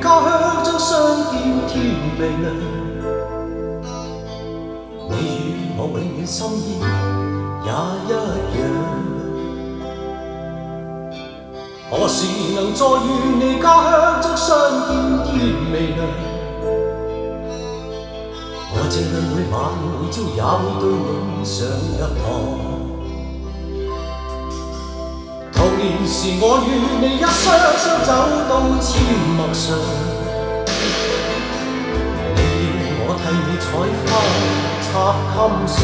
家鄉將相見天未亮。你與我永遠心意也一樣。何時能再與你家鄉將相見天未亮？我這裏每晚每朝也會對你上一堂。童年時我與你一雙雙走到阡陌上，你要我替你採花插襟上。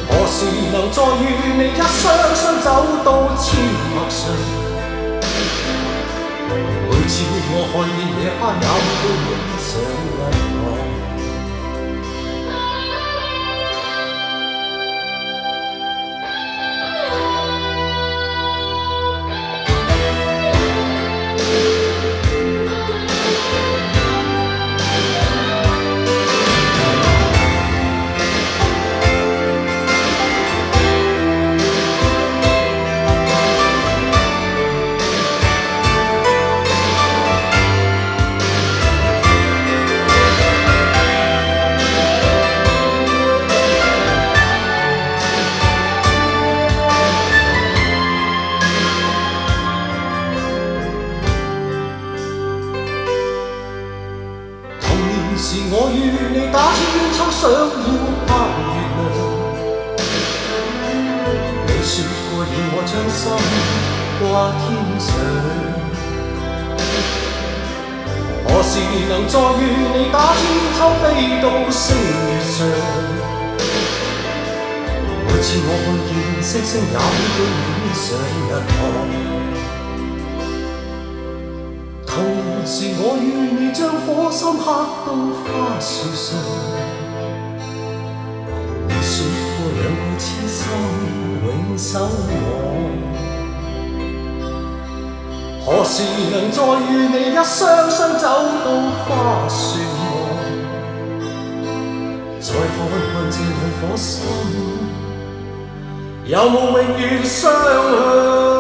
何時能再與你一雙雙走到阡陌上？每次我看見野花也會對你上一堂。時我與你打千秋，想要攀月亮。你說過要我將心掛天上。何時能再與你打千秋，飛到星月上？每次我看見星星，也會對你上一堂。同時我與你將火心刻到花樹上。你說過兩個痴心永守我。何時能再與你一雙雙走到花樹望？再看看這兩顆心，有冇永遠相向？